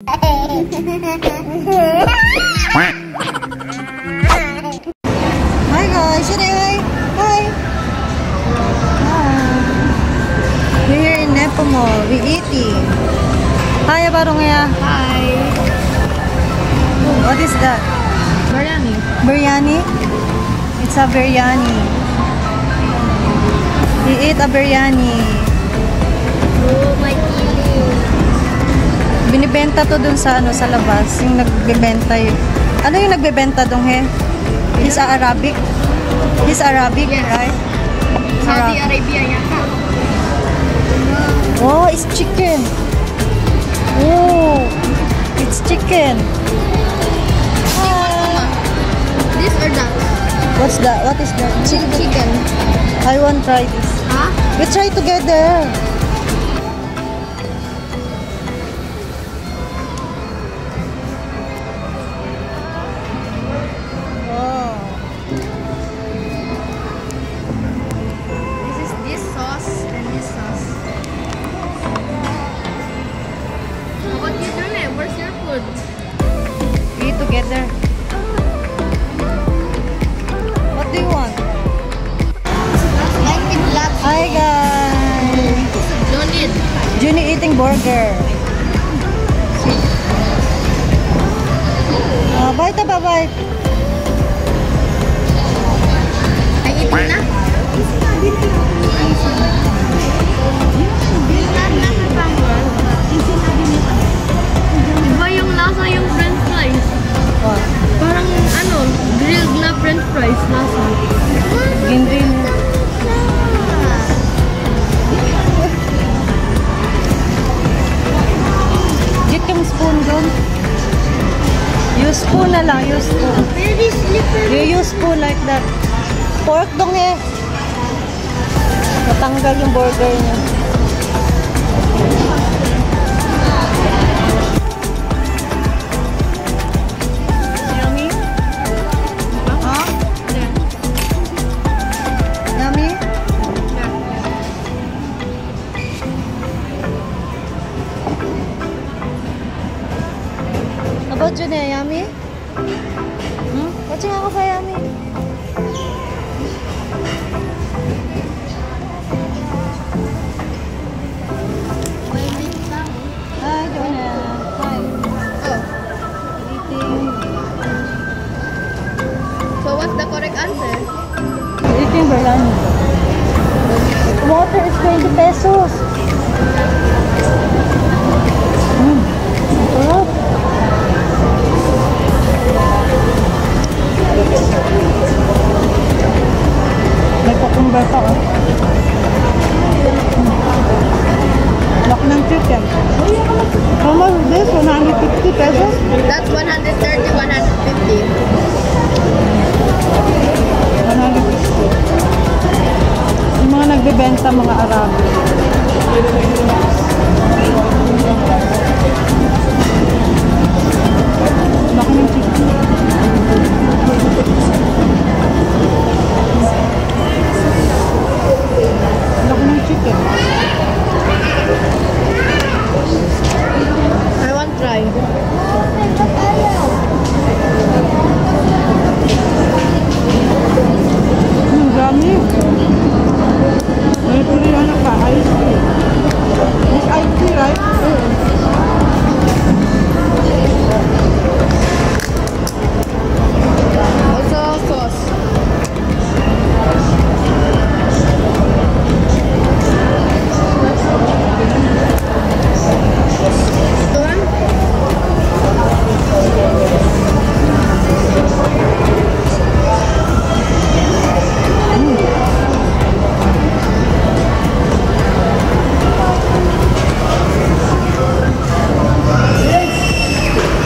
Hi guys, say hi. Hi. We're here in Nepo Mall. We eating. Hi, Barongaya. Hi. What is that? Biryani. Biryani? It's a biryani. We eat a biryani. Oh, my killing. Binibenta to dun sa ano, sa labas. Yung nagbebenta yun. Ano yung nagbebenta dong he? He's Arabic? He's Arabic, yes. Right? Saudi Arabia yata. Oh, it's chicken. Oh, it's chicken. This or that? What's that? What is that? Chicken. I want try this. Huh? We try together. Oh. This is this sauce and this sauce. What you doing? Where's your food? We eat together. What do you want? Hi guys. Don't eat. Junie eating burger. Bye ta bye. Ay, eating na? Iba yung lasa yung french fries. What? Parang ano, grilled na french fries lasa. Ginrin. Get yung spoon doon. Use spoon na lang, use spoon. Very slippery. You use spoon like that. Pork dong eh. Natanggal yung burger niya. Yummy? Huh? Yeah. Yummy? Yeah. How about you na, Yummy? Watching ako sa Yummy. Hi, Jonah. Hi. Oh, Eating. so what's the correct answer? Eating biryani. Water is 20 pesos. Sarap. May cucumber pa oh. Laki ng chicken. How much is this? 150 pesos? That's 130, 150. 150. Yung mga nagbebenta, mga Arabo. Laki ng chicken. Laki ng chicken. I want try. Dami. May pilihan pa. Ice tea. This ice tea, right? Also sauce. Ito one?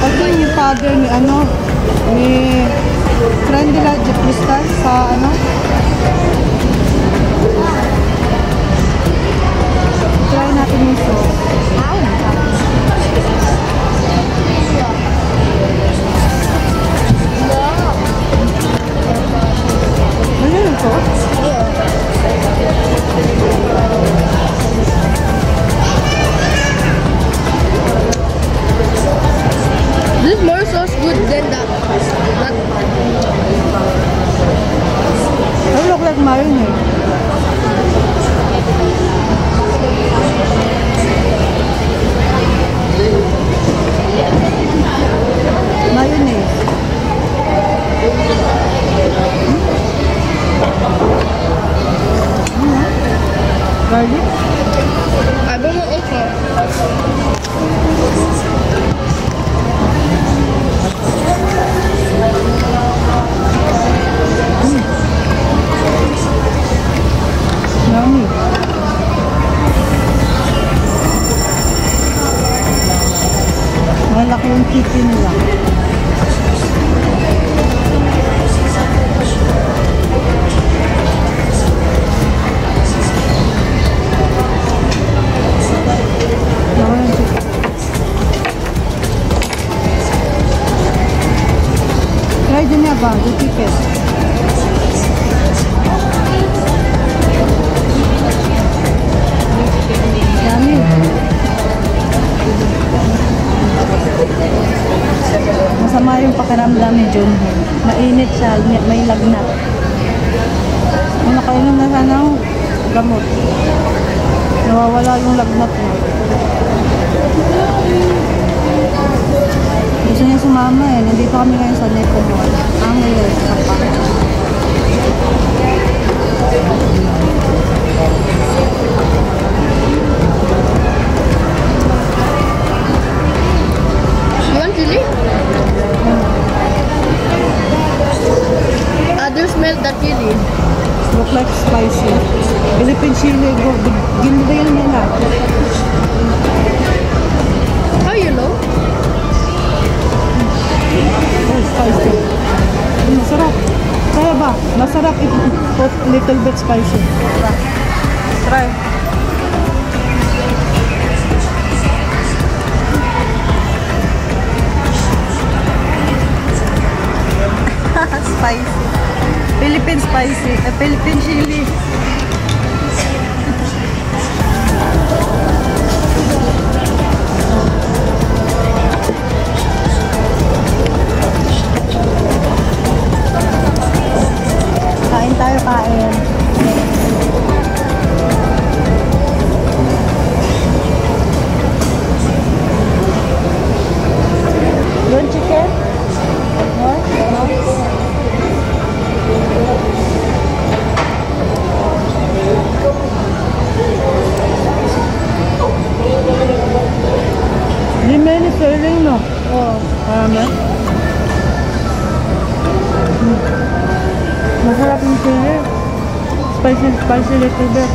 Kasi yung father ni ano, ni friend nila Jeff Crystal sa ano. Try natin yung sauce. Ano yung sauce? Yeah. This more sauce good than that. That It look like marinade. Mayonnaise. Garlic. I don't know also. Yummy. Malaki yung chicken nila. Malaki yung chicken. Try din niya ba? The chicken. Yummy. Masama yung pakiramdam ni Junho. Mainit siya, may lagnat. Kung nakainom na sana ng gamot, nawawala yung lagnat niya. Gusto niya sumama eh. Nandito kami ngayon sa Nepomuan. Ang ngayon sa Pang. You want chili? Others smell the chili. Look like spicy. Philippine chili. Ginigil nila. How you know? Oh, spicy. Masarap. Kaya ba? Masarap if put little bit spicy. Try. Spicy. Philippine spicy. Philippine chili. Kain tayo, kain. Yung chicken? More? No? Di many serving, no? Oo. Marami. Masarap yung chili. Spicy, spicy little bit.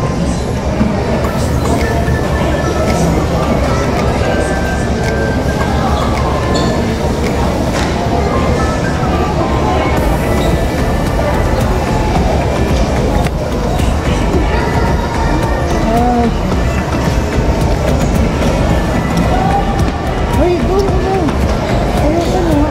Ay, go, go. Ayaw ka na.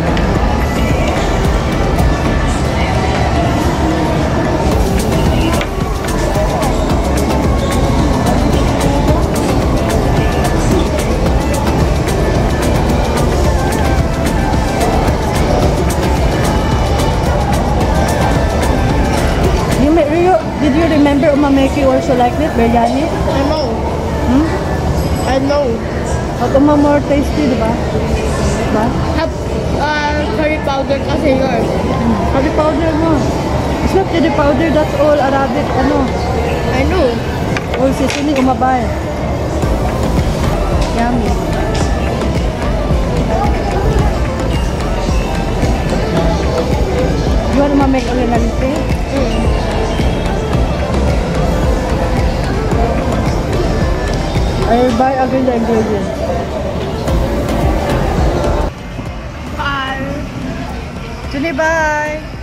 Did you remember Umameki also like it? Biryani? I know. Hmm? I know. At more tasty, di ba? Diba? Have curry powder kasi yours. Curry powder mo. It's not chili powder, that's all Arabic, ano. I know. All seasoning, umabay. Yummy. You want to make ulit na lipin? I will buy again the ingredients. Bye. Bye.